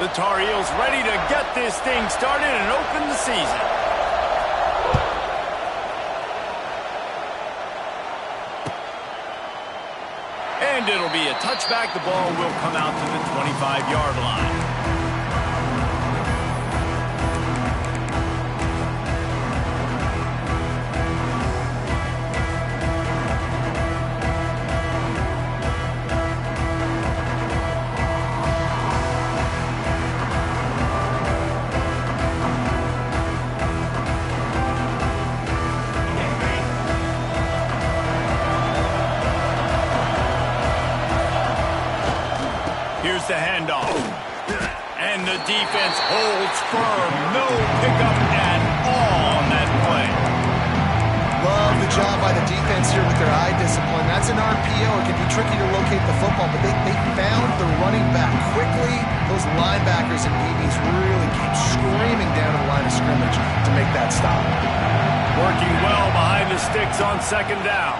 The Tar Heels ready to get this thing started and open the season. And it'll be a touchback. The ball will come out to the 25-yard line. Here's the handoff. And the defense holds firm. No pickup at all on that play. Love the job by the defense here with their eye discipline. That's an RPO. It can be tricky to locate the football, but they found the running back quickly. Those linebackers and DBs really keep screaming down to the line of scrimmage to make that stop. Working well behind the sticks on second down.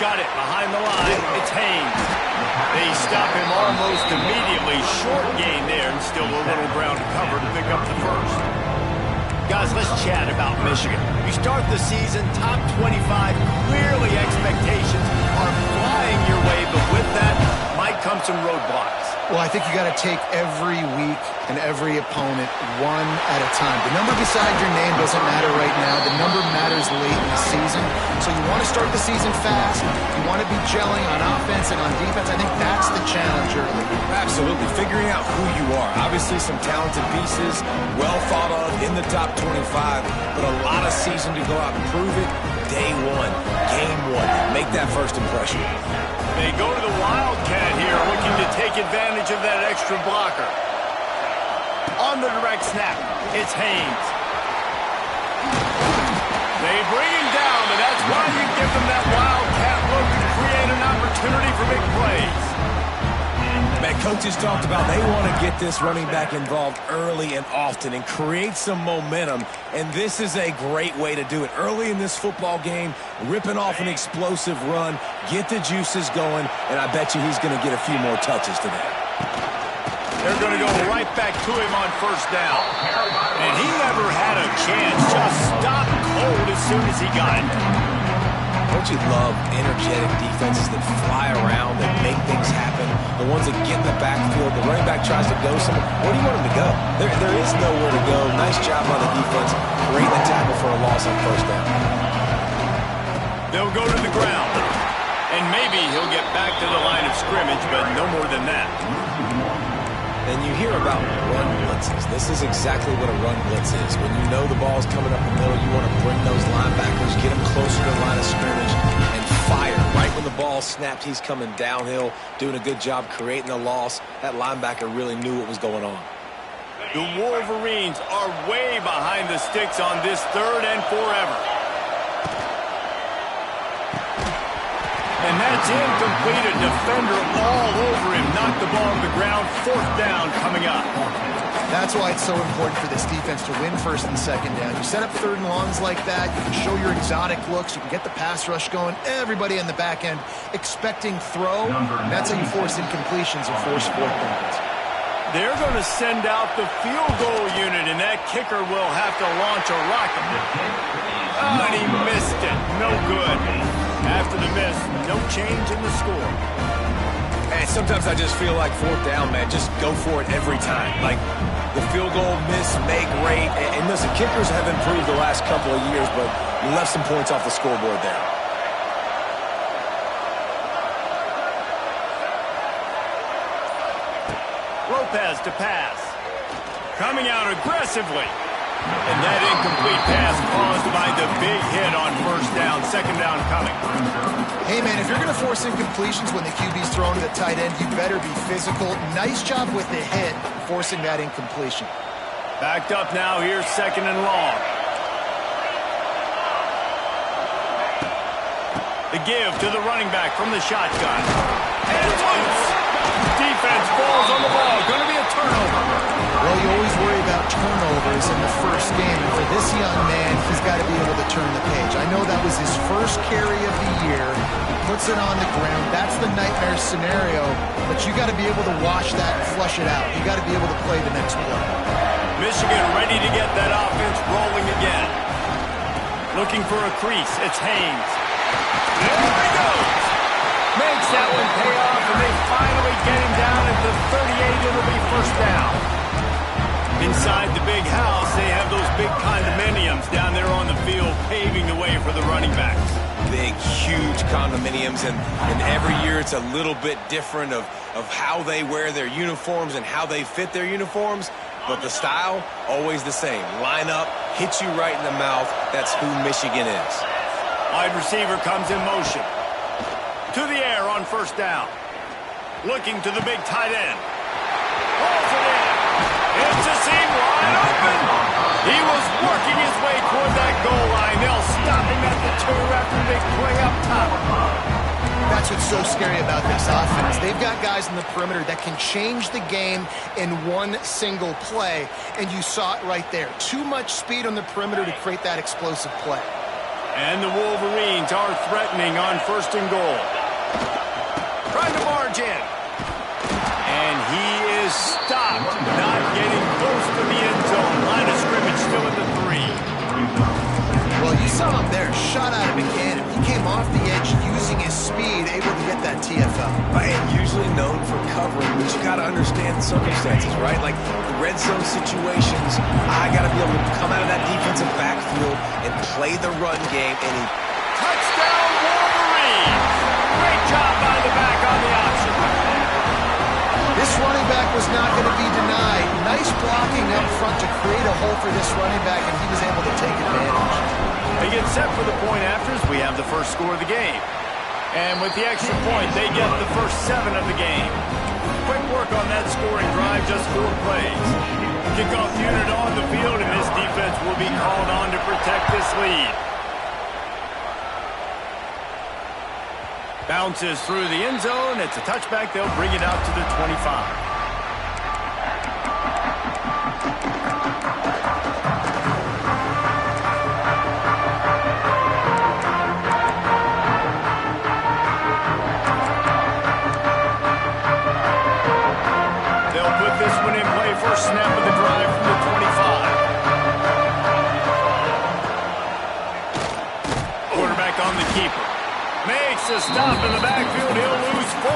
Got it behind the line. It's Haynes. They stop him almost immediately. Short gain there and still a little ground to cover to pick up the first. Guys, let's chat about Michigan. You start the season top 25. Clearly expectations are flying your way, but with that might come some roadblocks. Well, I think you got to take every week and every opponent one at a time. The number beside your name doesn't matter right now. The number matters late in the season. So you want to start the season fast. You want to be gelling on offense and on defense. I think that's the challenge early. Absolutely. Figuring out who you are. Obviously some talented pieces, well thought of in the top 25, but a lot of season to go out and prove it. Day one, game one. Make that first impression. They go to the Wildcat here, looking to take advantage of that extra blocker. On the direct snap, it's Haynes. They bring him down, and that's why you give them that Wildcat look to create an opportunity for big plays. Man, coaches talked about they want to get this running back involved early and often and create some momentum, and this is a great way to do it. Early in this football game, ripping off an explosive run, get the juices going, and I bet you he's going to get a few more touches today. They're going to go right back to him on first down. And he never had a chance, just stopped cold as soon as he got it. Don't you love energetic defenses that fly around, that make things happen? The ones that get in the backfield, the running back tries to go somewhere. Where do you want him to go? There is nowhere to go. Nice job by the defense. Great the tackle for a loss on first down. They'll go to the ground. And maybe he'll get back to the line of scrimmage, but no more than that. And you hear about run blitzes. This is exactly what a run blitz is. When you know the ball's coming up the middle, you want to bring those linebackers, get them closer to the line of scrimmage, and fire. Right when the ball snapped, he's coming downhill, doing a good job creating the loss. That linebacker really knew what was going on. The Wolverines are way behind the sticks on this third and forever. And that's incomplete. A defender all over him. Knocked the ball on the ground. Fourth down coming up. That's why it's so important for this defense to win first and second down. You set up third and longs like that. You can show your exotic looks. You can get the pass rush going. Everybody in the back end expecting throw. And that's how you force incompletions and force fourth downs. They're going to send out the field goal unit, and that kicker will have to launch a rocket. Oh, and he missed it. No good. After the miss, no change in the score. And sometimes I just feel like fourth down, man, just go for it every time. Like the field goal miss, make rate. And listen, kickers have improved the last couple of years, but you left some points off the scoreboard there. Lopez to pass. Coming out aggressively. And that incomplete pass caused by the big hit on first down. Second down coming. Hey, man, if you're going to force incompletions when the QB's thrown to the tight end, you better be physical. Nice job with the hit, forcing that incompletion. Backed up now. Here's second and long. The give to the running back from the shotgun. And loose. Defense falls on the ball. Going to be a turnover. Well, you always worry about without turnovers in the first game. And for this young man, he's got to be able to turn the page. I know that was his first carry of the year. He puts it on the ground. That's the nightmare scenario. But you got to be able to watch that and flush it out. You got to be able to play the next play. Michigan ready to get that offense rolling again. Looking for a crease. It's Haynes. There he goes. Makes that one pay off, and they finally get him down at the 38. It'll be first down. Inside the big house, they have those big condominiums down there on the field paving the way for the running backs. Big, huge condominiums, and every year it's a little bit different of how they wear their uniforms and how they fit their uniforms, but the style, always the same. Line up, hit you right in the mouth. That's who Michigan is. Wide receiver comes in motion. To the air on first down. Looking to the big tight end. Pulls it in. It's a seam wide open. He was working his way toward that goal line. They'll stop him at the 2 after the big play up top. That's what's so scary about this offense. They've got guys in the perimeter that can change the game in one single play, and you saw it right there. Too much speed on the perimeter to create that explosive play. And the Wolverines are threatening on first and goal. Trying to barge in. And he is stopped. Not getting close to the end zone. Line of scrimmage still at the 3. Well, you saw him there, shot out of a cannon. He came off the edge using his speed, able to get that TFL. Right, usually known for covering, but you got to understand the circumstances, right? Like the red zone situations, I got to be able to come out of that defensive backfield and play the run game. And he touchdown Wolverines! Great job by the back on the option. This running back was not going to be denied. Nice blocking up front to create a hole for this running back, and he was able to take advantage. They get set for the point afters. We have the first score of the game. And with the extra point, they get the first 7 of the game. Quick work on that scoring drive, just 4 plays. Kickoff unit on the field, and this defense will be called on to protect this lead. Bounces through the end zone. It's a touchback. They'll bring it out to the 25. First snap of the drive from the 25. Quarterback on the keeper. Makes a stop in the backfield. He'll lose 4.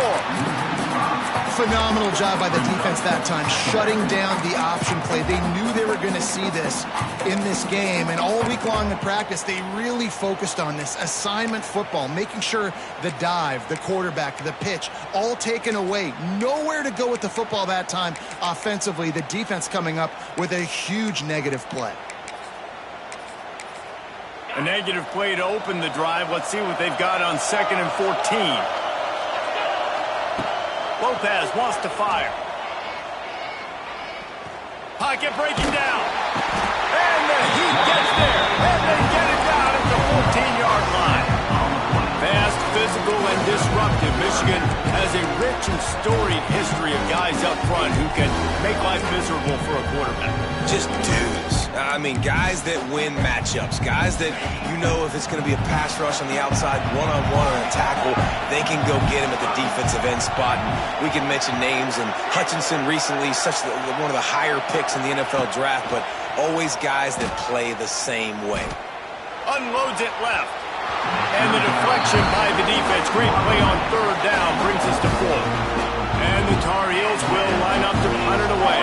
Phenomenal job by the defense that time, shutting down the option play. They knew they were going to see this in this game, and all week long in practice, they really focused on this assignment football, making sure the dive, the quarterback, the pitch, all taken away. Nowhere to go with the football that time offensively. The defense coming up with a huge negative play. A negative play to open the drive. Let's see what they've got on 2nd and 14. Lopez wants to fire. Pocket breaking down. And the Heat gets there. And they get it down at the 14-yard line. Fast, physical, and disruptive. Michigan has a rich and storied history of guys up front who can make life miserable for a quarterback. Just dudes. I mean, guys that win matchups. Guys that, you know, if it's going to be a pass rush on the outside, one-on-one on a tackle, they can go get him at the defensive end spot. And we can mention names, and Hutchinson recently, one of the higher picks in the NFL draft, but always guys that play the same way. Unloads it left. And the deflection by the defense. Great play on 3rd down brings us to 4th. And the Tar Heels will line up to punt it away.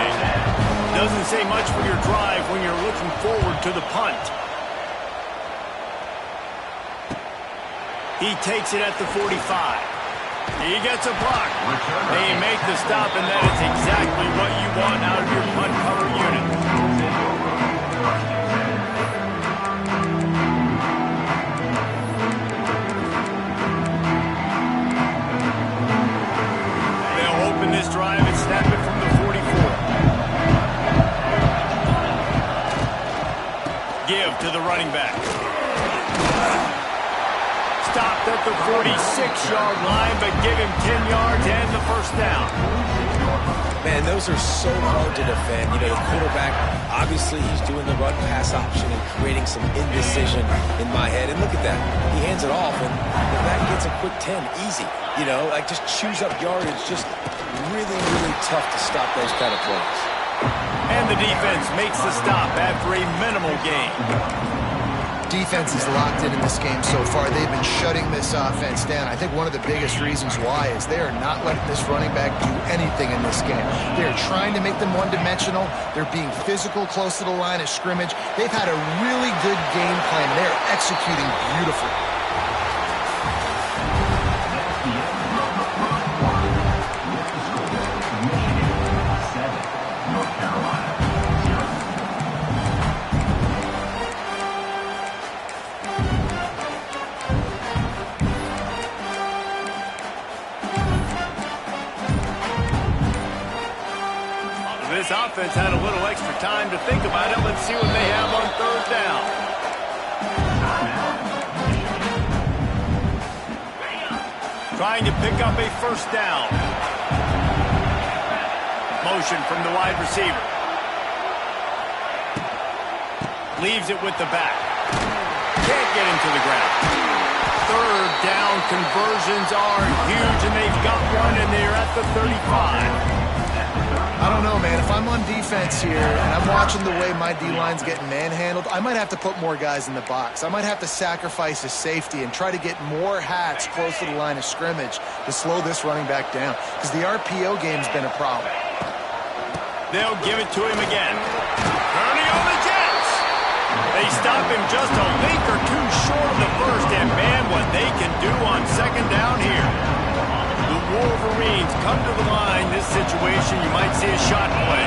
Doesn't say much for your drive when you're looking forward to the punt. He takes it at the 45. He gets a block. They make the stop, and that is exactly what you want out of your punt cover unit. This drive and snap it from the 44. Give to the running back. Stopped at the 46-yard line, but give him 10 yards and the first down. Man, those are so hard to defend. You know, the quarterback, obviously he's doing the run-pass option and creating some indecision in my head. And look at that. He hands it off, and the back gets a quick 10. Easy. You know, like just chews up yardage. Just really, really tough to stop those kind of plays. And the defense makes the stop after a minimal gain. Defense is locked in this game so far. They've been shutting this offense down. I think one of the biggest reasons why is they are not letting this running back do anything in this game. They're trying to make them one-dimensional. They're being physical close to the line of scrimmage. They've had a really good game plan. They're executing beautifully. This offense had a little extra time to think about it. Let's see what they have on third down. Trying to pick up a first down. Motion from the wide receiver. Leaves it with the back. Can't get him to the ground. Third down conversions are huge, and they've got one, and they're at the 35. I don't know, man. If I'm on defense here and I'm watching the way my D-line's getting manhandled, I might have to put more guys in the box. I might have to sacrifice his safety and try to get more hats close to the line of scrimmage to slow this running back down, because the RPO game's been a problem. They'll give it to him again. Turning on the Jets. They stop him just a link or two short of the first, and man, what they can do on second down here. The Wolverines come to the line. This situation, you might see a shot play.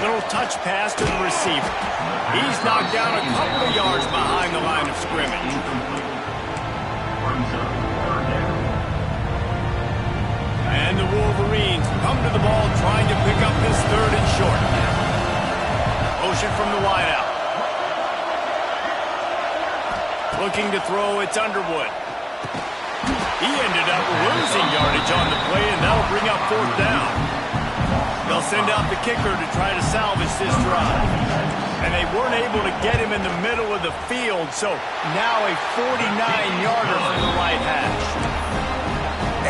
Little touch pass to the receiver. He's knocked down a couple of yards behind the line of scrimmage. And the Wolverines come to the ball trying to pick up this third and short. Motion from the wideout. Looking to throw, it's Underwood. He ended up losing yardage on the play, and that'll bring up fourth down. They'll send out the kicker to try to salvage this drive. And they weren't able to get him in the middle of the field, so now a 49-yarder from the right hash.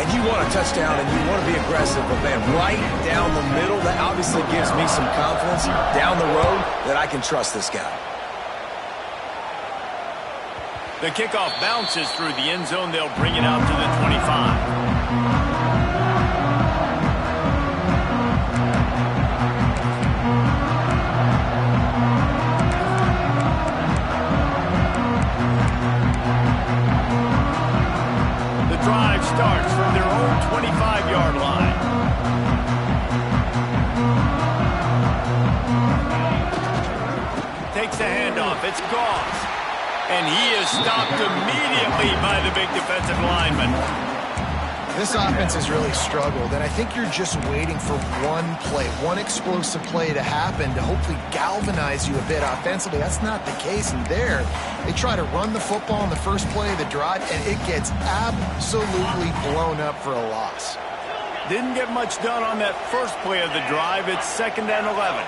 And you want a touchdown, and you want to be aggressive, but man, right down the middle, that obviously gives me some confidence down the road that I can trust this guy. The kickoff bounces through the end zone. They'll bring it out to the 25. The drive starts from their own 25-yard line. Takes the handoff. It's Goss. And he is stopped immediately by the big defensive lineman. This offense has really struggled, and I think you're just waiting for one play, one explosive play to happen to hopefully galvanize you a bit offensively. That's not the case, and there, they try to run the football in the first play of the drive, and it gets absolutely blown up for a loss. Didn't get much done on that first play of the drive. It's 2nd and 11.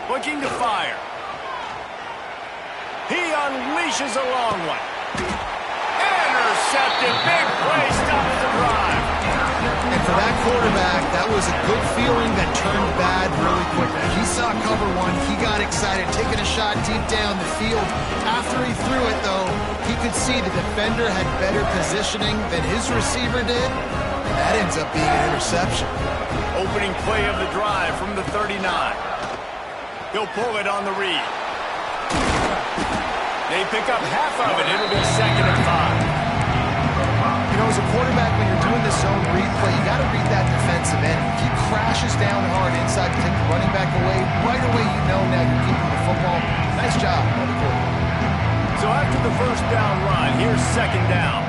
Looking to fire. He unleashes a long one. Intercepted. Big play. Stops the drive. And for that quarterback, that was a good feeling that turned bad really quickly. He saw cover one. He got excited, taking a shot deep down the field. After he threw it, though, he could see the defender had better positioning than his receiver did. That ends up being an interception. Opening play of the drive from the 39. He'll pull it on the read. They pick up half of it. It'll be 2nd and 5. You know, as a quarterback, when you're doing this zone read play, you got to read that defensive end. If he crashes down hard inside to take the running back away, right away you know now you're keeping the football. Nice job by the quarterback. So after the first down run, here's 2nd down.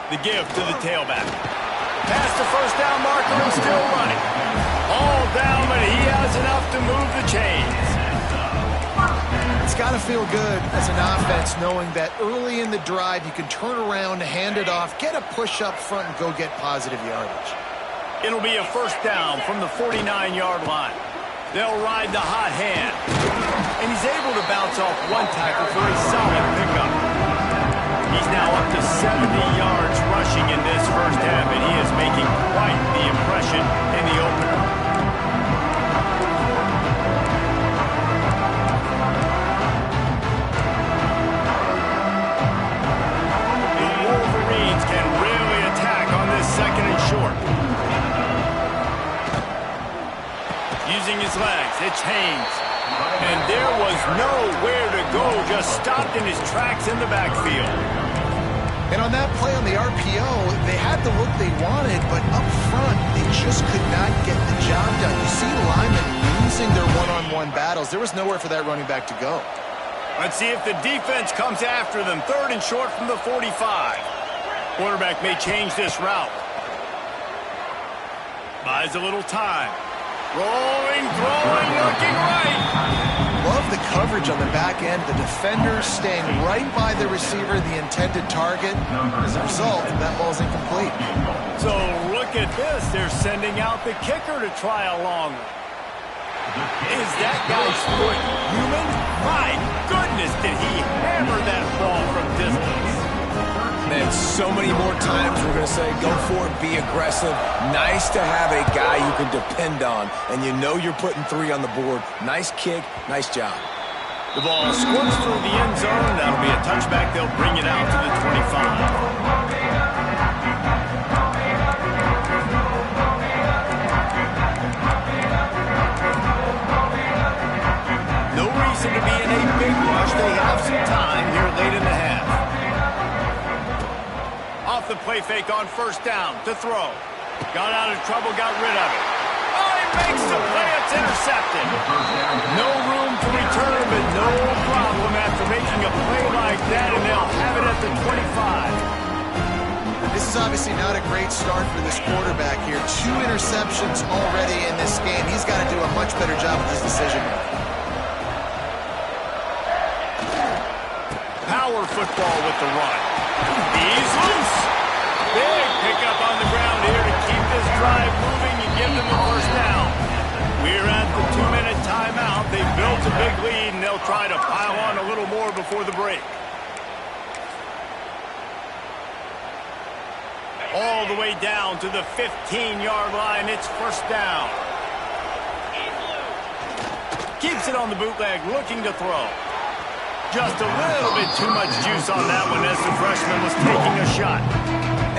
The give to the tailback. Past the first down marker and still running. All down, but he has enough to move the chains. It's got to feel good as an offense knowing that early in the drive you can turn around, hand it off, get a push up front, and go get positive yardage. It'll be a first down from the 49-yard line. They'll ride the hot hand. And he's able to bounce off one tackle for a solid pickup. He's now up to 70 yards rushing in this first half, and he is making quite the impression in the opener. The Wolverines can really attack on this second and short. Using his legs, it's Haynes. And there was nowhere to go, just stopped in his tracks in the backfield. And on that play on the RPO, they had the look they wanted, but up front, they just could not get the job done. You see linemen losing their one-on-one battles. There was nowhere for that running back to go. Let's see if the defense comes after them. Third and short from the 45. Quarterback may change this route. Buys a little time. Rolling, throwing, looking right. Love the coverage on the back end. The defenders staying right by the receiver, the intended target. As a result, that ball's incomplete. So look at this. They're sending out the kicker to try a long one. Is that guy's foot human? My goodness, did he hammer that ball from distance. Man, so many more times we're going to say, go for it, be aggressive. Nice to have a guy you can depend on, and you know you're putting 3 on the board. Nice kick, nice job. The ball squirts through the end zone. That'll be a touchback. They'll bring it out to the 25. No reason to be in a big rush. They have some time here late in the half. Off the play fake on first down to throw. Got out of trouble, got rid of it. Oh, he makes the play. It's intercepted. No room to return, but no problem after making a play like that, and they'll have it at the 25. This is obviously not a great start for this quarterback here. 2 interceptions already in this game. He's got to do a much better job with his decision making. Power football with the run. He's loose. Big pickup on the ground here to keep this drive moving and give them the first down. We're at the 2-minute timeout. They built a big lead, and they'll try to pile on a little more before the break. All the way down to the 15-yard line. It's first down. Keeps it on the bootleg, looking to throw. Just a little bit too much juice on that one as the freshman was taking a shot.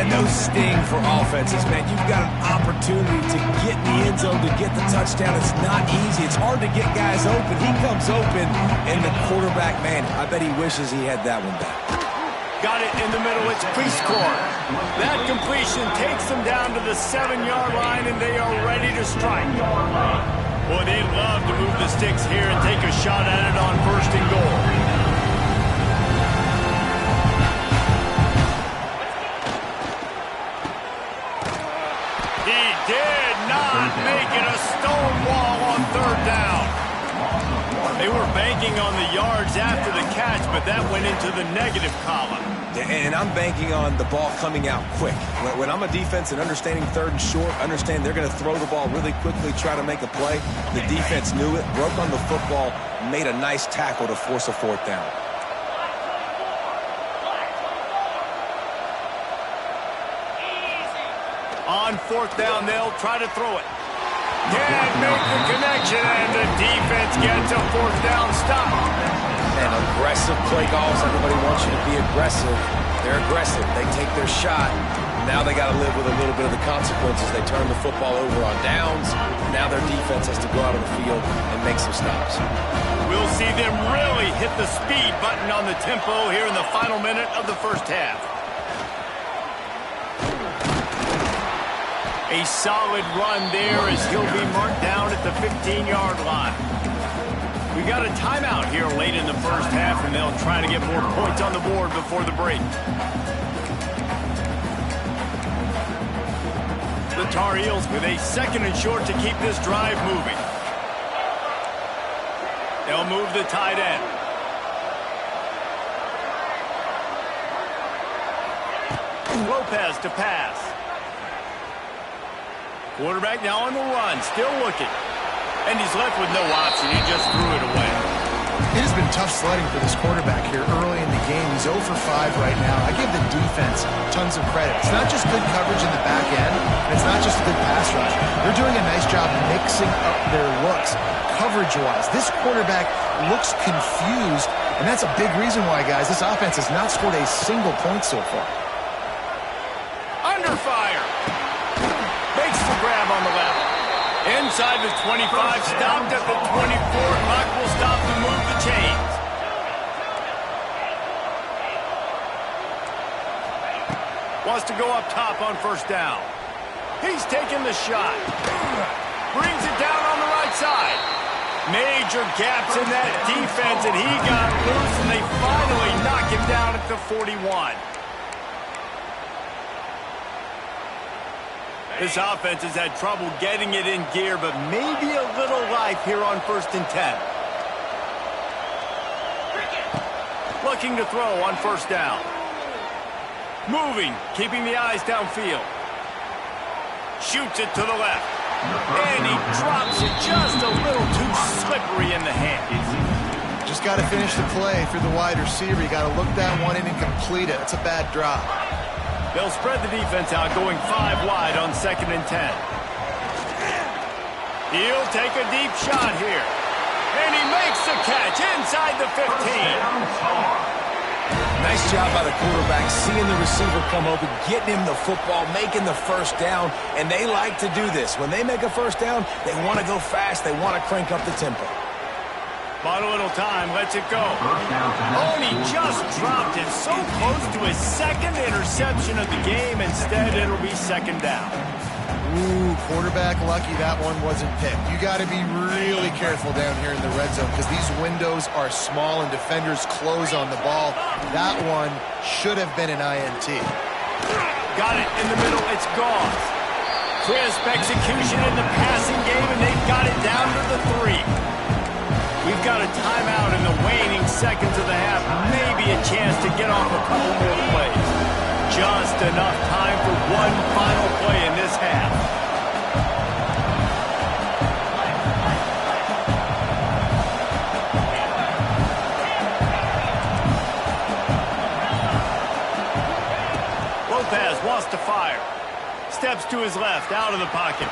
And those sting for offenses, man. You've got an opportunity to get in the end zone, to get the touchdown. It's not easy. It's hard to get guys open. He comes open, and the quarterback, man, I bet he wishes he had that one back. Got it in the middle. It's Priestcorn. That completion takes them down to the 7-yard line, and they are ready to strike. Boy, they'd love to move the sticks here and take a shot at it on first and goal. He did not make it a stone wall on third down. They were banking on the yards after the catch, but that went into the negative column. And I'm banking on the ball coming out quick. When I'm a defense and understanding third and short, understand they're going to throw the ball really quickly, try to make a play. The defense knew it, broke on the football, made a nice tackle to force a fourth down. On fourth down, they'll try to throw it. Can't make the connection, and the defense gets a fourth down stop. And aggressive play calls. Everybody wants you to be aggressive. They're aggressive. They take their shot. Now they got to live with a little bit of the consequences. They turn the football over on downs. Now their defense has to go out on the field and make some stops. We'll see them really hit the speed button on the tempo here in the final minute of the first half. A solid run there as he'll be marked down at the 15-yard line. We got a timeout here late in the first half, and they'll try to get more points on the board before the break. The Tar Heels with a second and short to keep this drive moving. They'll move the tight end. Lopez to pass. Quarterback now on the run, still looking. And he's left with no option. He just threw it away. It has been tough sledding for this quarterback here early in the game. He's 0 for 5 right now. I give the defense tons of credit. It's not just good coverage in the back end, and it's not just a good pass rush. They're doing a nice job mixing up their looks coverage-wise. This quarterback looks confused, and that's a big reason why, guys, this offense has not scored a single point so far. Under fire. Makes the grab on the left. Inside the 25, stopped at the 24. Clock will stop to move the chains. Wants to go up top on first down. He's taking the shot. Brings it down on the right side. Major gaps in that defense, and he got loose, and they finally knock him down at the 41. This offense has had trouble getting it in gear, but maybe a little life here on 1st and 10. Looking to throw on first down. Moving, keeping the eyes downfield. Shoots it to the left. And he drops it just a little too slippery in the hands. Just got to finish the play for the wide receiver. You got to look that one in and complete it. It's a bad drop. They'll spread the defense out, going 5 wide on 2nd and 10. He'll take a deep shot here. And he makes the catch inside the 15. Nice job by the quarterback, seeing the receiver come open, getting him the football, making the first down, and they like to do this. When they make a first down, they want to go fast. They want to crank up the tempo. Bought a little time, lets it go. Oh, and he just dropped it so close to his 2nd interception of the game. Instead, it'll be 2nd down. Ooh, quarterback lucky that one wasn't picked. You got to be really careful down here in the red zone because these windows are small and defenders close on the ball. That one should have been an INT. Got it in the middle. It's gone. Crisp execution in the passing game, and they've got it down to the 3. We've got a timeout in the waning seconds of the half. Maybe a chance to get off a couple more plays. Just enough time for one final play in this half. Lopez wants to fire. Steps to his left, out of the pocket.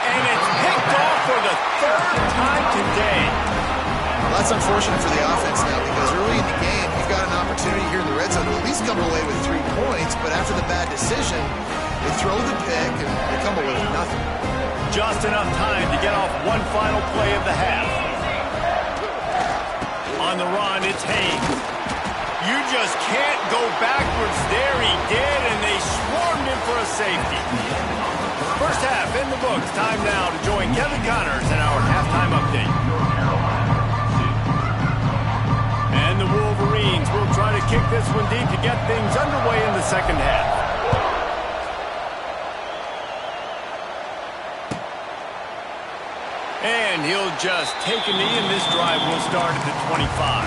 And it's picked off for the 3rd time today. Well, that's unfortunate for the offense now because early in the game, you've got an opportunity here in the red zone to at least come away with 3 points, but after the bad decision, they throw the pick and they come away with nothing. Just enough time to get off one final play of the half. On the run, it's Haynes. You just can't go backwards there. He did, and they swarmed him for a safety. First half in the books. Time now to join Kevin Connors in our halftime update. And the Wolverines will try to kick this one deep to get things underway in the 2nd half. And he'll just take a knee, and this drive will start at the 25.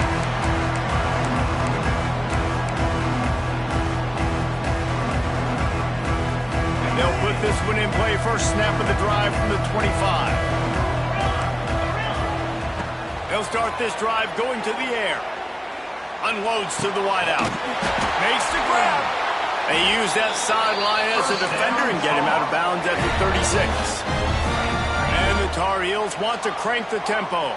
They'll put this one in play. First snap of the drive from the 25. They'll start this drive going to the air. Unloads to the wideout. Makes the grab. They use that sideline as a defender and get him out of bounds at the 36. And the Tar Heels want to crank the tempo.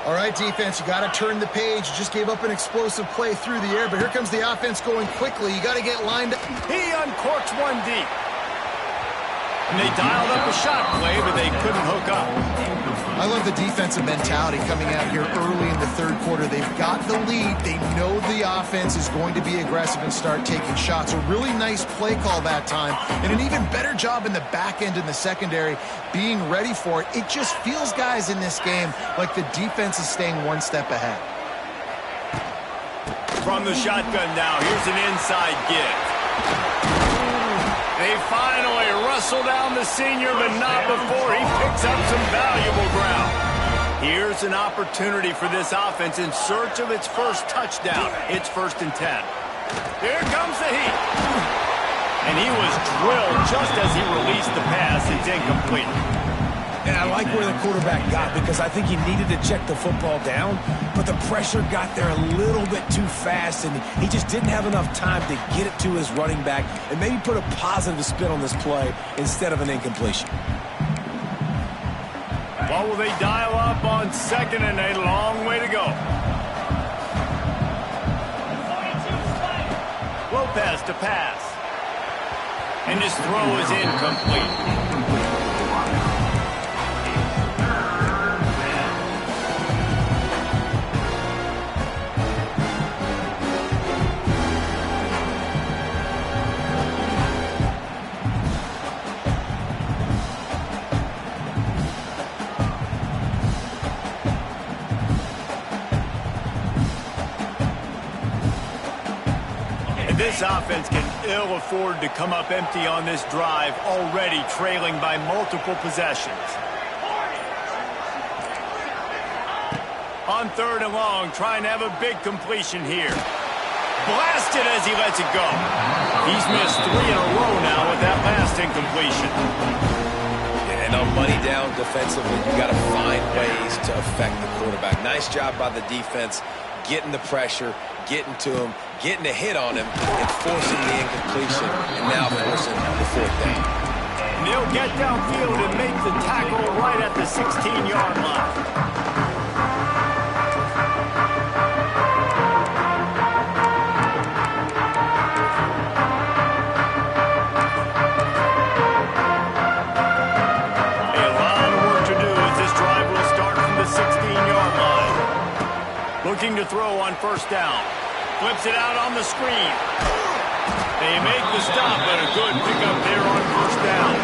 All right, defense, you got to turn the page. You just gave up an explosive play through the air, but here comes the offense going quickly. You got to get lined up. He uncorks one deep. And they dialed up a shot play, but they couldn't hook up. I love the defensive mentality coming out here early in the 3rd quarter. They've got the lead. They know the offense is going to be aggressive and start taking shots. A really nice play call that time, and an even better job in the back end in the secondary being ready for it. It just feels, guys, in this game like the defense is staying one step ahead. From the shotgun now, here's an inside give. They finally wrestle down the senior, but not before he picks up some valuable ground. Here's an opportunity for this offense in search of its first touchdown. It's 1st and 10. Here comes the heat. And he was drilled just as he released the pass. It's incomplete. And I like where the quarterback got because I think he needed to check the football down, but the pressure got there a little bit too fast, and he just didn't have enough time to get it to his running back and maybe put a positive spin on this play instead of an incompletion. What will they dial up on second and a long way to go? Lopez to pass. And his throw is incomplete. This offense can ill afford to come up empty on this drive, already trailing by multiple possessions. On third and long, trying to have a big completion here. Blasted as he lets it go. He's missed 3 in a row now with that last incompletion. And on money down defensively, you got to find ways to affect the quarterback. Nice job by the defense, getting the pressure, getting to him, getting a hit on him, and forcing the incompletion, and now forcing the fourth down. And they'll get downfield and make the tackle right at the 16-yard line. Looking to throw on first down. Flips it out on the screen. They make the stop, but a good pickup there on first down.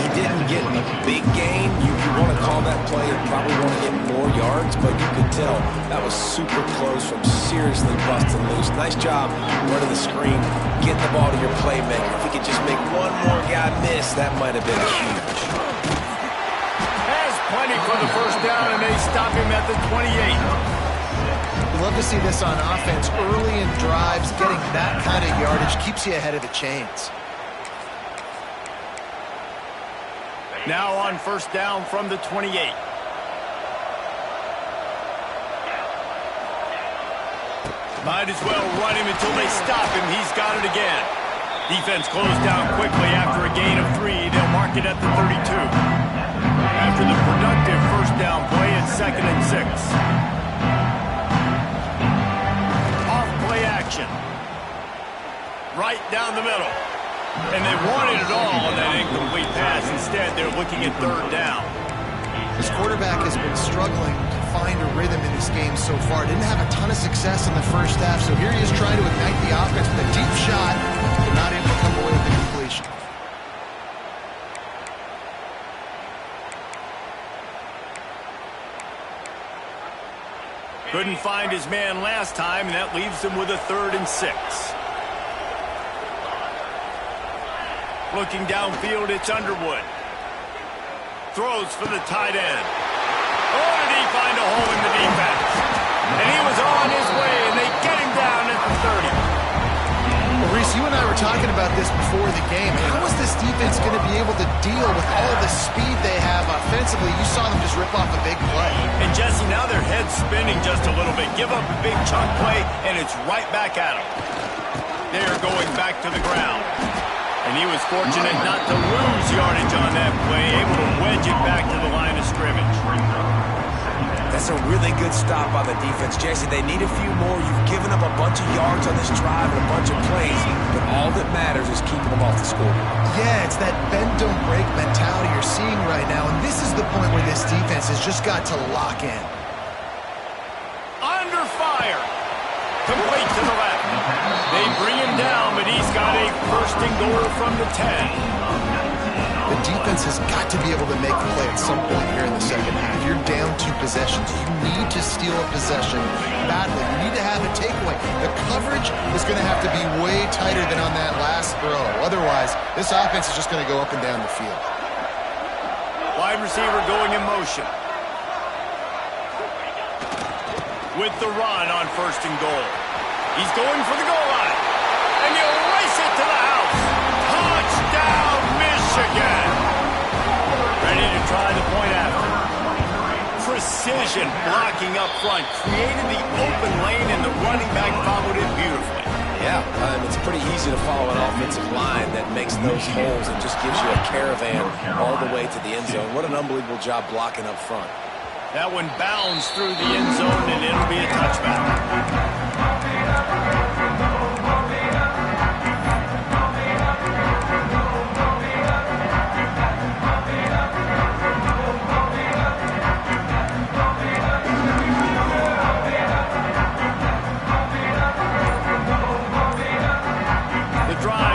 He didn't get a big gain. You want to call that play and probably want to get more yards, but you could tell that was super close from seriously busting loose. Nice job running the screen, getting the ball to your playmaker. If he could just make one more guy miss, that might have been huge. Plenty for the first down, and they stop him at the 28. You love to see this on offense. Early in drives, getting that kind of yardage keeps you ahead of the chains. Now on first down from the 28. Might as well run him until they stop him. He's got it again. Defense closed down quickly after a gain of 3. They'll mark it at the 32. After the productive first down play, it's 2nd and 6. Off play action. Right down the middle. And they wanted it all on that incomplete pass. Instead, they're looking at 3rd down. This quarterback has been struggling to find a rhythm in this game so far. Didn't have a ton of success in the first half, so here he is trying to ignite the offense with a deep shot, but not able to come away with the completion. Couldn't find his man last time, and that leaves him with a 3rd and 6. Looking downfield, it's Underwood. Throws for the tight end. Oh, did he find a hole in the defense? And he was on his way, and they get him down at the 30. Well, Reese, you and I were talking about this before the game. How is this defense going to be able to deal with all the speed they have offensively? You saw them just rip off a big play. And, Jesse, now their head's spinning just a little bit. Give up a big chunk play, and it's right back at them. They're going back to the ground. And he was fortunate not to lose yardage on that play, able to wedge it back to the line of scrimmage. That's a really good stop by the defense, Jesse. They need a few more. You've given up a bunch of yards on this drive and a bunch of plays, but all that matters is keeping them off the score. Yeah, it's that bend, don't break mentality you're seeing right now, and this is the point where this defense has just got to lock in. Under fire. Complete to the left. They bring him down, but he's got a 1st and goal from the 10. The defense has got to be able to make a play at some point here in the second half. You're down 2 possessions. You need to steal a possession badly. You need to have a takeaway. The coverage is going to have to be way tighter than on that last throw. Otherwise, this offense is just going to go up and down the field. Wide receiver going in motion. With the run on 1st and goal. He's going for the goal line. And he'll race it to the precision blocking up front, created the open lane, and the running back followed it beautifully. Yeah, it's pretty easy to follow an offensive line that makes those holes and just gives you a caravan all the way to the end zone. What an unbelievable job blocking up front. That one bounds through the end zone, and it'll be a touchback.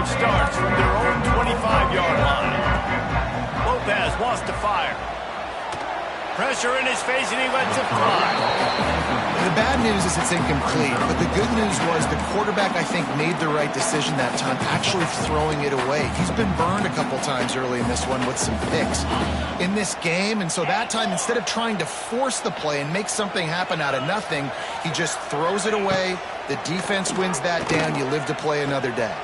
Starts from their own 25-yard line. Lopez wants to fire. Pressure in his face, and he lets it fly. The bad news is it's incomplete, but the good news was the quarterback, I think, made the right decision that time, actually throwing it away. He's been burned a couple times early in this one with some picks in this game, and so that time, instead of trying to force the play and make something happen out of nothing, he just throws it away. The defense wins that down. You live to play another day.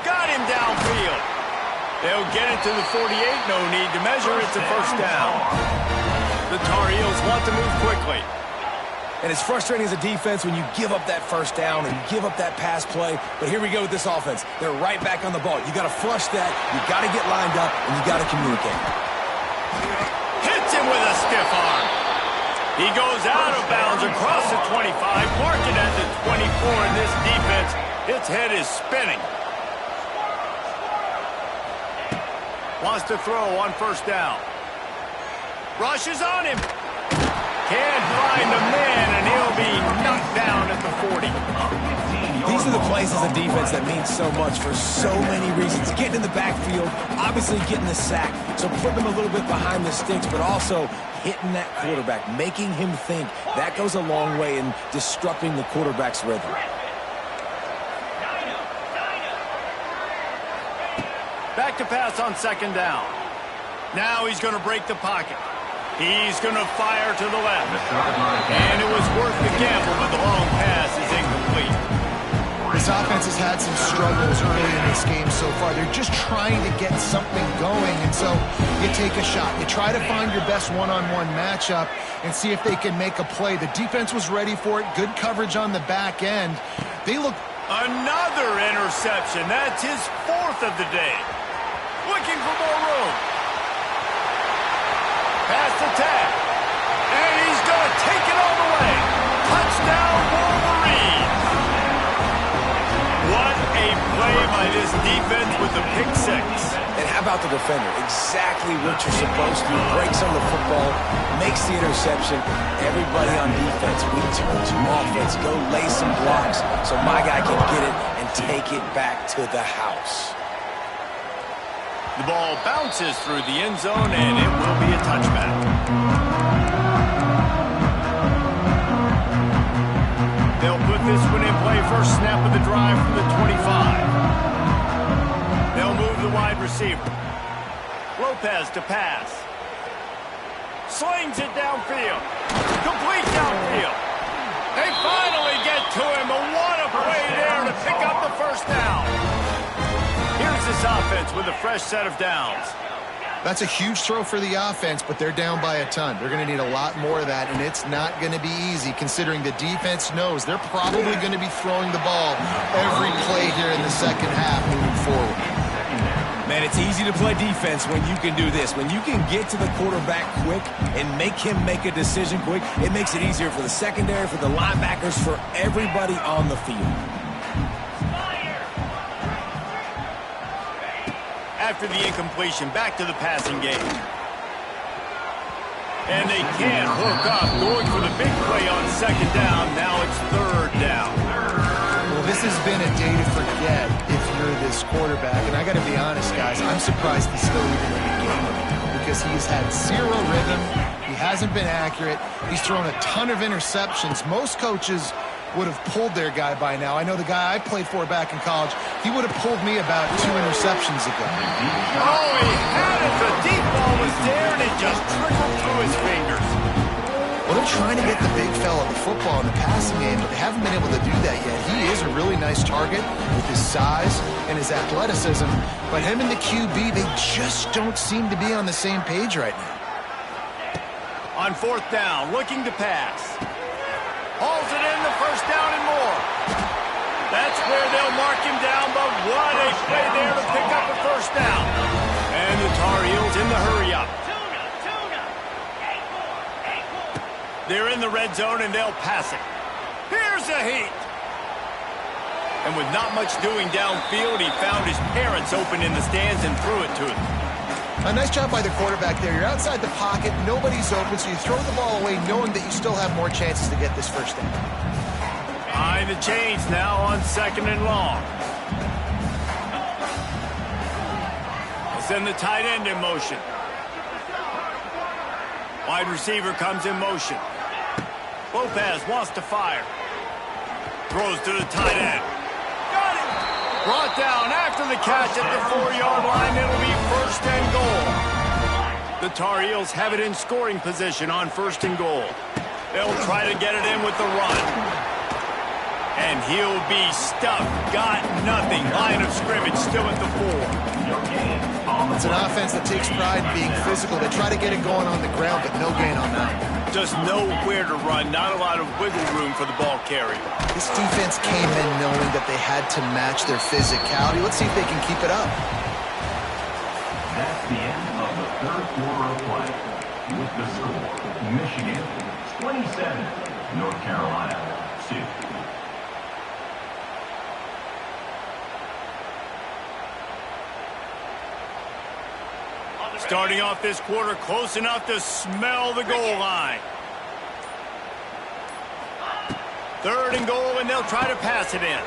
Got him downfield. They'll get it to the 48. No need to measure. It's a first down. The Tar Heels want to move quickly. And it's frustrating as a defense when you give up that first down and you give up that pass play. But here we go with this offense. They're right back on the ball. You got to flush that. You got to get lined up, and you got to communicate. Hits him with a stiff arm. He goes out of bounds across the 25, marking at the 24 in this defense. Its head is spinning. Wants to throw on first down. Rushes on him. Can't find a man, and he'll be knocked down at the 40. These are the plays as a defense that mean so much for so many reasons. Getting in the backfield, obviously getting the sack, so put them a little bit behind the sticks, but also hitting that quarterback, making him think. That goes a long way in disrupting the quarterback's rhythm. Back to pass on second down. Now he's going to break the pocket. He's going to fire to the left. And it was worth the gamble, but the long pass is incomplete. This offense has had some struggles early in this game so far. They're just trying to get something going, and so you take a shot. You try to find your best one-on-one matchup and see if they can make a play. The defense was ready for it. Good coverage on the back end. They look... Another interception. That's his fourth of the day. Looking for more room. Pass the tag. And he's going to take it all the way. Touchdown, Wolverines. What a play by this defense with the pick six. And how about the defender? Exactly what you're supposed to do. Breaks on the football, makes the interception. Everybody on defense, we turn to offense. Go lay some blocks so my guy can get it and take it back to the house. The ball bounces through the end zone, and it will be a touchback. They'll put this one in play. First snap of the drive from the 25. They'll move the wide receiver. Lopez to pass. Slings it downfield. Complete downfield. They finally get to him. But what a play there to pick up the first down. Here's this offense with a fresh set of downs. That's a huge throw for the offense, but they're down by a ton. They're going to need a lot more of that, and it's not going to be easy considering the defense knows they're probably going to be throwing the ball every play here in the second half moving forward. Man, it's easy to play defense when you can do this. When you can get to the quarterback quick and make him make a decision quick, it makes it easier for the secondary, for the linebackers, for everybody on the field. After the incompletion, back to the passing game. And they can't hook up, going for the big play on second down. Now it's third down. Well, this has been a day to forget if you're this quarterback. And I got to be honest, guys, I'm surprised he's still even in the game right now because he's had zero rhythm. He hasn't been accurate. He's thrown a ton of interceptions. Most coaches would have pulled their guy by now. I know the guy I played for back in college, he would have pulled me about 2 interceptions ago. Oh, he had it. The deep ball was there, and it just trickled through his fingers. Well, they're trying to get the big fella the football in the passing game, but they haven't been able to do that yet. He is a really nice target with his size and his athleticism, but him and the QB, they just don't seem to be on the same page right now. On On 4th down, looking to pass. Hauls it in, the 1st down and more. That's where they'll mark him down, but what a play there to pick up a 1st down. And the Tar Heels in the hurry-up. They're in the red zone, and they'll pass it. Here's a heat. And with not much doing downfield, he found his parents open in the stands and threw it to them. A nice job by the quarterback there. You're outside the pocket, nobody's open, so you throw the ball away knowing that you still have more chances to get this 1st down. Behind the chains now on 2nd and long. They'll send the tight end in motion. Wide receiver comes in motion. Lopez wants to fire. Throws to the tight end. Got it! Brought down after the catch at the 4-yard line. It'll be 1st and goal. The Tar Heels have it in scoring position on 1st and goal. They'll try to get it in with the run. And he'll be stuffed. Got nothing. Line of scrimmage still at the 4. It's an offense that takes pride in being physical. They try to get it going on the ground, but no gain on that. Just nowhere to run. Not a lot of wiggle room for the ball carrier. This defense came in knowing that they had to match their physicality. Let's see if they can keep it up. That's the end of the 3rd quarter of play. With the score, Michigan 27, North Carolina 2. Starting off this quarter close enough to smell the goal line. 3rd and goal, and they'll try to pass it in.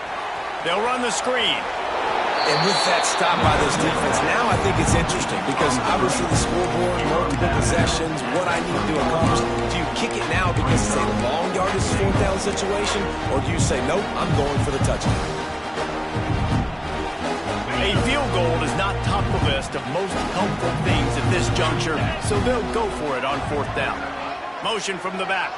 They'll run the screen. And with that stop by this defense, now I think it's interesting because obviously the scoreboard, multiple possessions, what I need to accomplish. Do you kick it now because it's a long yardage 4th down situation, or do you say, nope, I'm going for the touchdown? A field goal is not top the list of most helpful things at this juncture, so they'll go for it on 4th down. Motion from the back.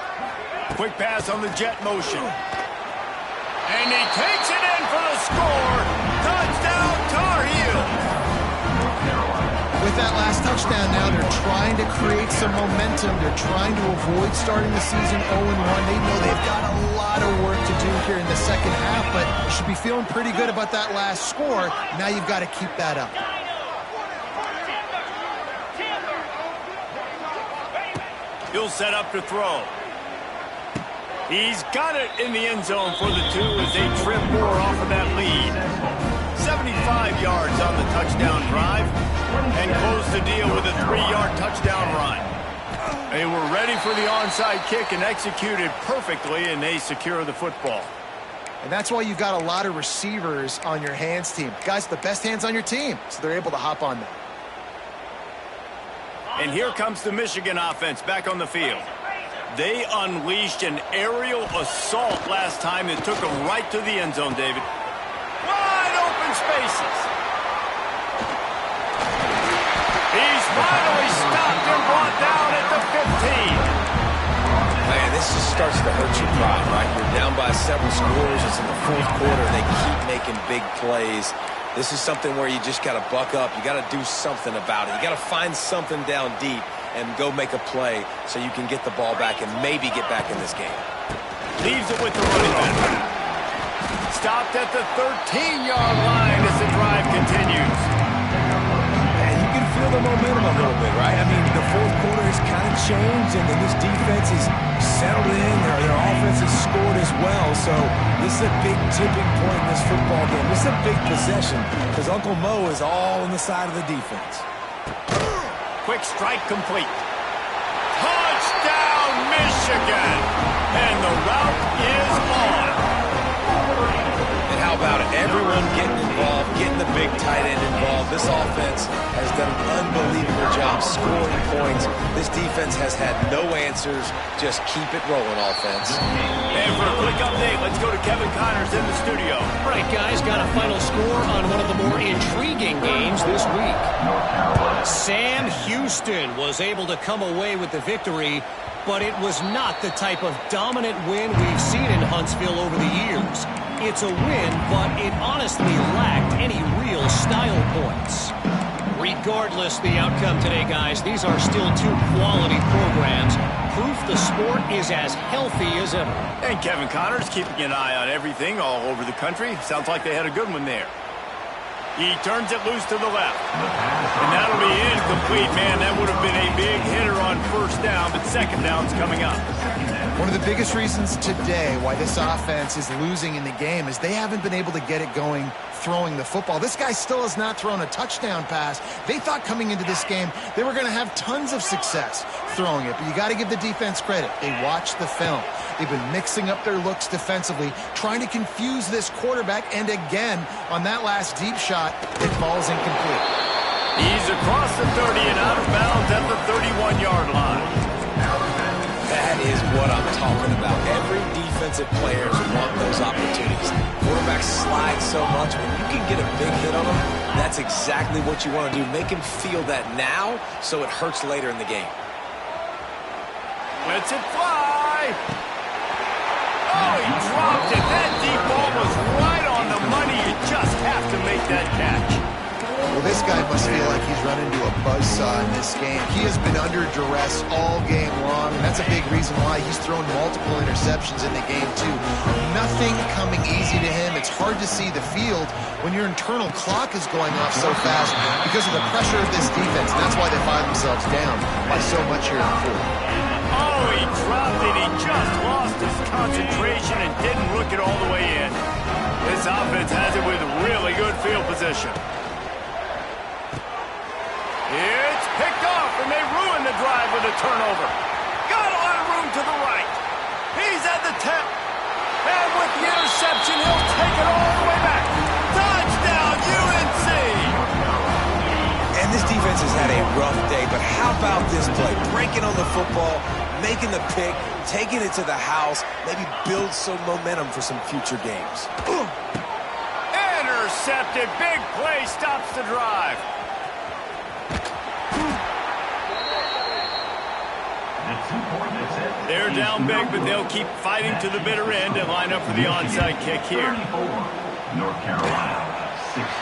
Quick pass on the jet motion. And he takes it in for the score. Touchdown, Tar Heels. With that last touchdown now, they're trying to create some momentum. They're trying to avoid starting the season 0-1. They know they've got a lot of work to do here in the 2nd half, but you should be feeling pretty good about that last score. Now you've got to keep that up. He'll set up to throw. He's got it in the end zone for the 2 as they trim more off of that lead. 75 yards on the touchdown drive and close the deal with a 3-yard touchdown run. They were ready for the onside kick and executed perfectly, and they secure the football. And that's why you've got a lot of receivers on your hands team. Guys, the best hands on your team, so they're able to hop on them. And here comes the Michigan offense back on the field. They unleashed an aerial assault last time that took them right to the end zone, David. Wide open spaces. He's finally stopped and brought down at the 15. Man, this just starts to hurt your pride, right? You're down by several scores. It's in the 4th quarter. They keep making big plays. This is something where you just got to buck up. You got to do something about it. You got to find something down deep and go make a play so you can get the ball back and maybe get back in this game. Leaves it with the running back. Stopped at the 13-yard line as the drive continues. And you can feel the momentum a little bit, right? I mean, the 4th quarter has kind of changed, and then this defense is settled in. Their offense has scored as well. So this is a big tipping point in this football game. This is a big possession because Uncle Mo is all on the side of the defense. Quick strike complete. Touchdown, Michigan! And the route is on. And how about it? Everyone getting involved, getting the big tight end involved. This offense has done an unbelievable job scoring points. This defense has had no answers. Just keep it rolling, offense. And for a quick update, let's go to Kevin Connors in the studio. All right, guys, got a final score on one of the more intriguing games this week. Sam Houston was able to come away with the victory, but it was not the type of dominant win we've seen in Huntsville over the years. It's a win, but it honestly lacked any real style points. Regardless the outcome today, guys, these are still 2 quality programs proof the sport is as healthy as ever. And Kevin Connor's keeping an eye on everything all over the country. Sounds like they had a good one there. He turns it loose to the left. And that'll be incomplete, man. That would have been a big hitter on first down, but second down's coming up. One of the biggest reasons today why this offense is losing in the game is they haven't been able to get it going throwing the football. This guy still has not thrown a touchdown pass. They thought coming into this game they were going to have tons of success throwing it, but you got to give the defense credit. They watched the film. They've been mixing up their looks defensively, trying to confuse this quarterback, and again, on that last deep shot, it falls incomplete. He's across the 30 and out of bounds at the 31-yard line. That is what I'm talking about. Every defensive players want those opportunities. Quarterbacks slide so much. When you can get a big hit on them, that's exactly what you want to do. Make him feel that now so it hurts later in the game. Lets it fly. Oh, he dropped it. That deep ball was right on the money. You just have to make that catch. Well, this guy must feel like he's run into a buzzsaw in this game. He has been under duress all game long, and that's a big reason why he's thrown multiple interceptions in the game, too. Nothing coming easy to him. It's hard to see the field when your internal clock is going off so fast because of the pressure of this defense. And that's why they find themselves down by so much here in the fourth. Oh, he dropped it. He just lost his concentration and didn't look it all the way in. This offense has it with really good field position. It's picked off, and they ruin the drive with a turnover. Got a lot of room to the right. He's at the 10. And with the interception, he'll take it all the way back. Touchdown, UNC! And this defense has had a rough day, but how about this play? Breaking on the football, making the pick, taking it to the house, maybe build some momentum for some future games. Intercepted. Big play stops the drive. They're down big, but they'll keep fighting to the bitter end and line up for the onside kick here. North Carolina.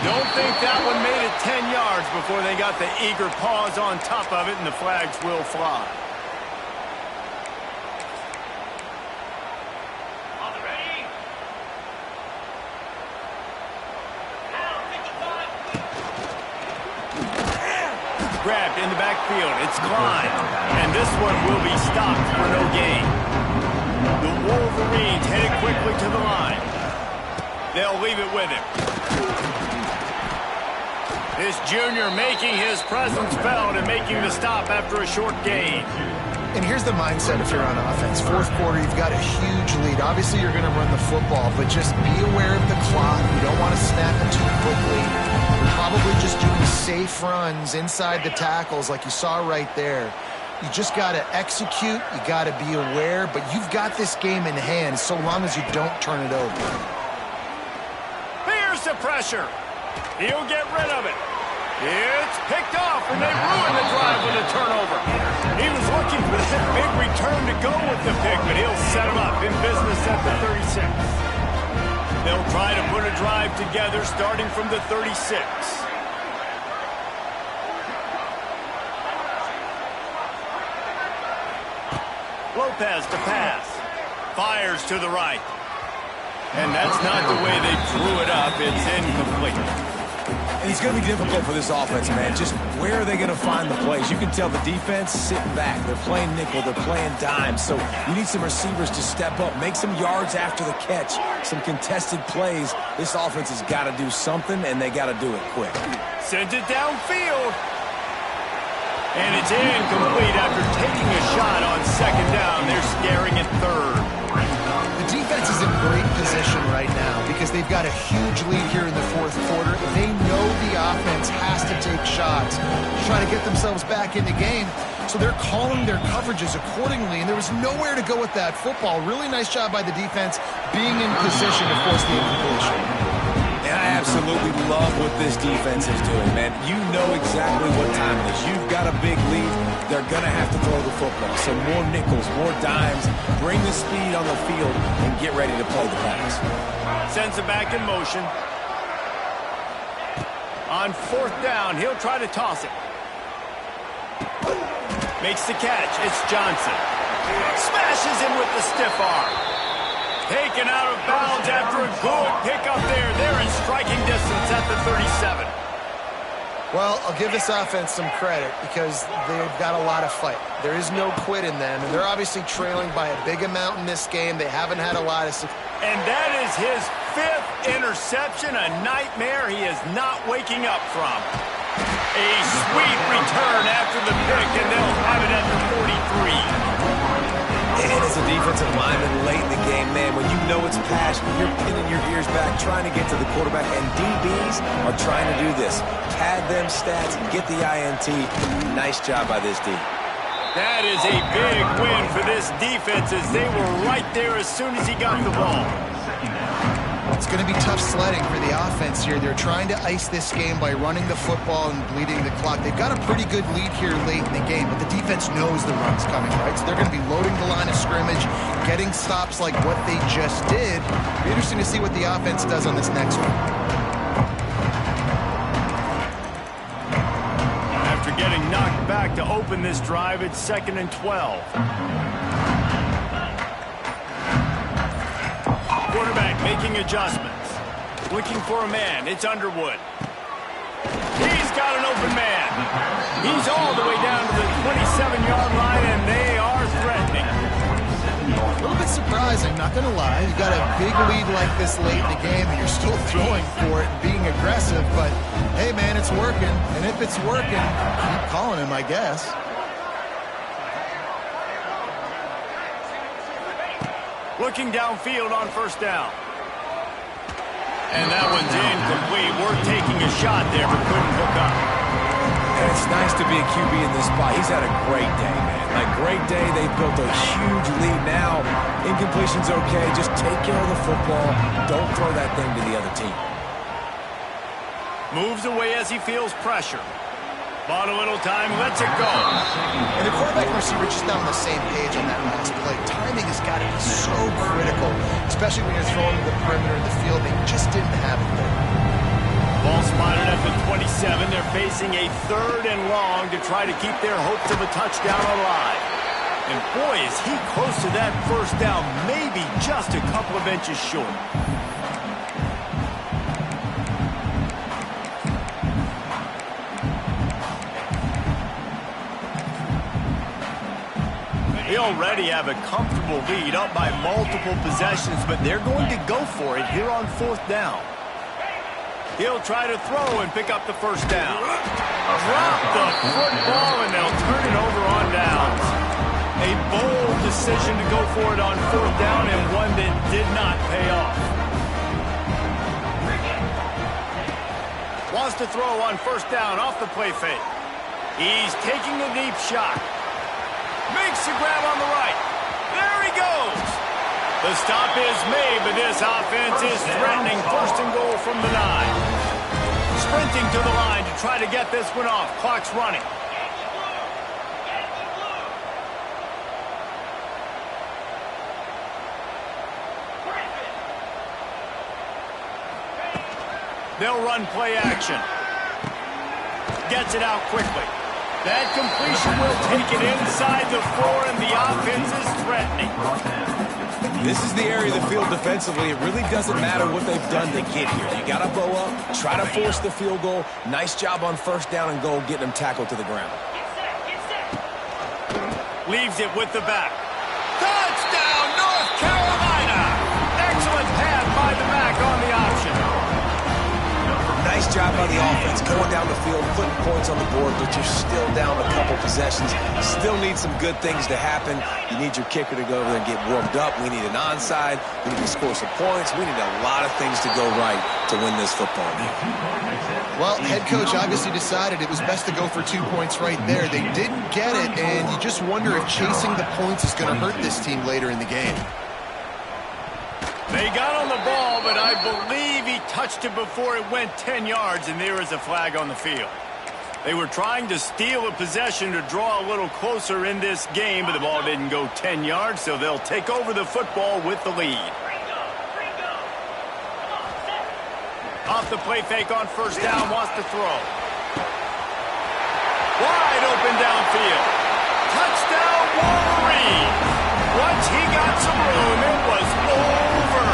Don't think that one made it 10 yards before they got the eager paws on top of it, and the flags will fly. Grabbed in the backfield. It's Klein. And this one will be stopped for no gain. The Wolverines headed quickly to the line. They'll leave it with him. This junior making his presence felt and making the stop after a short gain. And here's the mindset if you're on offense. Fourth quarter, you've got a huge lead. Obviously, you're going to run the football, but just be aware of the clock. You don't want to snap it too quickly. You're probably just doing safe runs inside the tackles like you saw right there. You just got to execute. You got to be aware, but you've got this game in hand so long as you don't turn it over. Here's the pressure. He'll get rid of it. It's picked off, and they ruin the drive with a turnover. He was looking for that big return to go with the pick, but he'll set him up in business at the 36. They'll try to put a drive together starting from the 36. Lopez to pass. Fires to the right. And that's not the way they drew it up. It's incomplete. And it's going to be difficult for this offense, man. Just where are they going to find the plays? You can tell the defense sitting back. They're playing nickel. They're playing dime. So you need some receivers to step up, make some yards after the catch, some contested plays. This offense has got to do something, and they got to do it quick. Sends it downfield. And it's incomplete after taking a shot on second down. They're scaring at third. The defense is in great position right now because they've got a huge lead here in the fourth quarter. They know the offense has to take shots to try to get themselves back in the game. So they're calling their coverages accordingly, and there was nowhere to go with that football. Really nice job by the defense being in position to force the incompletion. And I absolutely love what this defense is doing, man. You know exactly what time it is. You've got a big lead. They're going to have to throw the football. So more nickels, more dimes. Bring the speed on the field and get ready to play the pass. Sends it back in motion. On fourth down, he'll try to toss it. Makes the catch. It's Johnson. Smashes him with the stiff arm. Taken out of bounds after a good pickup there. They're in striking distance at the 37. Well, I'll give this offense some credit because they've got a lot of fight. There is no quit in them, and they're obviously trailing by a big amount in this game. They haven't had a lot of success. And that is his 5th interception, a nightmare he is not waking up from. A sweet return after the pick, and they'll have it at the 43. And as a defensive lineman late in the game, man, when you know it's passion, you're pinning your ears back, trying to get to the quarterback, and DBs are trying to do this. Pad them stats and get the INT. Nice job by this D. That is a big win for this defense as they were right there as soon as he got the ball. It's going to be tough sledding for the offense here. They're trying to ice this game by running the football and bleeding the clock. They've got a pretty good lead here late in the game, but the defense knows the run's coming, right? So they're going to be loading the line of scrimmage, getting stops like what they just did. It'll be interesting to see what the offense does on this next one. After getting knocked back to open this drive, it's 2nd and 12. Quarterback making adjustments. Looking for a man. It's Underwood. He's got an open man. He's all the way down to the 27-yard line, and they are threatening. A little bit surprising, not going to lie. You got a big lead like this late in the game, and you're still throwing for it and being aggressive. But, hey, man, it's working. And if it's working, keep calling him, I guess. Looking downfield on 1st down. And that one's incomplete. We're taking a shot there, but couldn't hook up. And it's nice to be a QB in this spot. He's had a great day, man. Like, great day. They've built a huge lead now. Incompletion's okay. Just take care of the football. Don't throw that thing to the other team. Moves away as he feels pressure. Bought a little time, lets it go. And the quarterback and receiver just not on the same page on that last play. Timing has got to be so critical, especially when you're throwing to the perimeter of the field. They just didn't have it there. Ball spotted at the 27. They're facing a 3rd and long to try to keep their hopes of a touchdown alive. And boy, is he close to that 1st down, maybe just a couple of inches short. They already have a comfortable lead up by multiple possessions, but they're going to go for it here on 4th down. He'll try to throw and pick up the 1st down. Drop the football, and they'll turn it over on downs. A bold decision to go for it on 4th down, and one that did not pay off. Wants to throw on 1st down off the play fake. He's taking a deep shot. Makes the grab on the right. There he goes. The stop is made, but this offense is threatening 1st and goal from the 9. Sprinting to the line to try to get this one off. Clock's running. They'll run play action. Gets it out quickly. That completion will take it inside the 4, and the offense is threatening. This is the area of the field defensively. It really doesn't matter what they've done to get here. You got to bow up, try to force the field goal. Nice job on 1st down and goal, getting them tackled to the ground. Leaves it with the back. Touchdown, North Carolina! Excellent pass by the back on the option. Nice job by the offense, going down the field, putting points on the board, but you're still down a couple possessions. Still need some good things to happen. You need your kicker to go over there and get warmed up. We need an onside. We need to score some points. We need a lot of things to go right to win this football game. Well, head coach obviously decided it was best to go for 2 points right there. They didn't get it, and you just wonder if chasing the points is going to hurt this team later in the game. They got on the ball, but I believe he touched it before it went 10 yards, and there is a flag on the field. They were trying to steal a possession to draw a little closer in this game, but the ball didn't go 10 yards, so they'll take over the football with the lead. Off the play fake on 1st down, wants to throw. Wide open downfield. Touchdown, Wolverine! Once he got some room, it was over.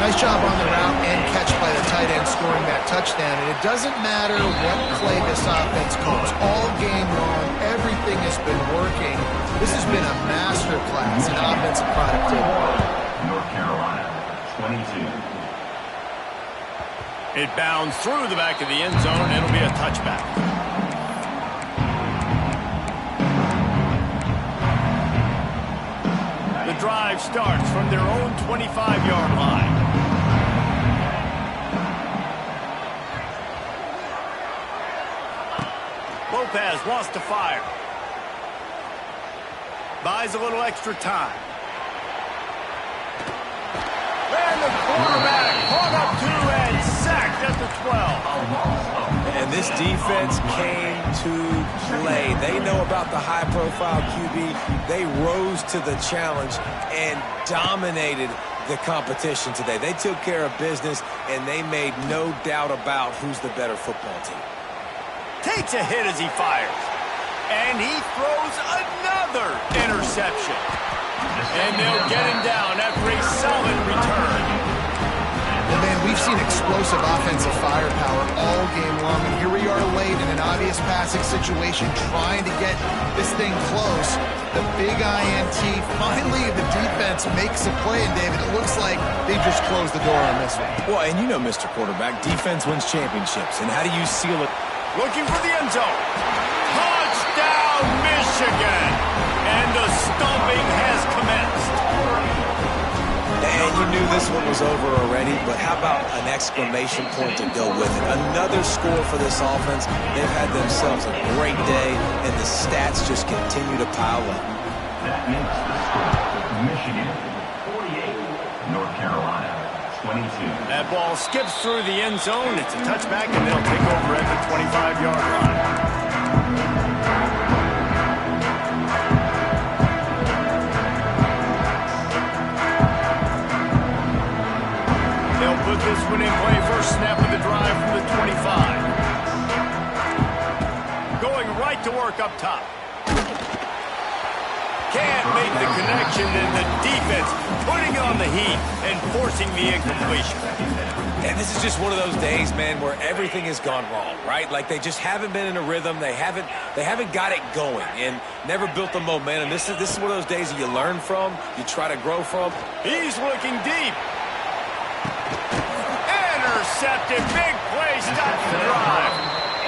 Nice job on the route and catch by the tight end scoring that touchdown. And it doesn't matter what play this offense calls. All game long, everything has been working. This has been a masterclass in offensive productivity. North Carolina, 22. It bounds through the back of the end zone, and it'll be a touchback. The drive starts from their own 25-yard line. Lopez wants to fire. Buys a little extra time. And the quarterback caught up to and sacked at the 12. And this defense came to play. They know about the high-profile QB. They rose to the challenge and dominated the competition today. They took care of business, and they made no doubt about who's the better football team. Takes a hit as he fires. And he throws another interception. And they'll get him down after a solid return. Well, man, we've seen explosive offensive firepower all game long, and here we are late in an obvious passing situation trying to get this thing close. The big INT, finally the defense makes a play, and David, it looks like they just closed the door on this one. Well, and you know, Mr. Quarterback, defense wins championships. And how do you seal it? Looking for the end zone. Touchdown, Michigan! And the stomping has commenced. And you knew this one was over already, but how about an exclamation point to go with it? Another score for this offense. They've had themselves a great day, and the stats just continue to pile up. That makes the score Michigan 48, North Carolina 22. That ball skips through the end zone. It's a touchback, and they'll take over at the 25-yard line. They'll put this one in play. First snap of the drive from the 25. Going right to work up top. Can't make the connection, and the defense putting on the heat and forcing the incompletion. And this is just one of those days, man, where everything has gone wrong, right? Like they just haven't been in a rhythm. They haven't got it going and never built the momentum. This is one of those days that you learn from, you try to grow from. He's looking deep. Intercepted. Big play. Stops the drive.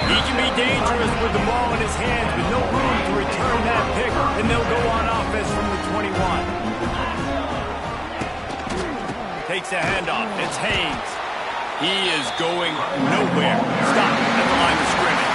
He can be dangerous with the ball in his hands, but no room to return that pick, and they'll go on offense from the 21. Takes a handoff. It's Haynes. He is going nowhere. Stop at the line of scrimmage.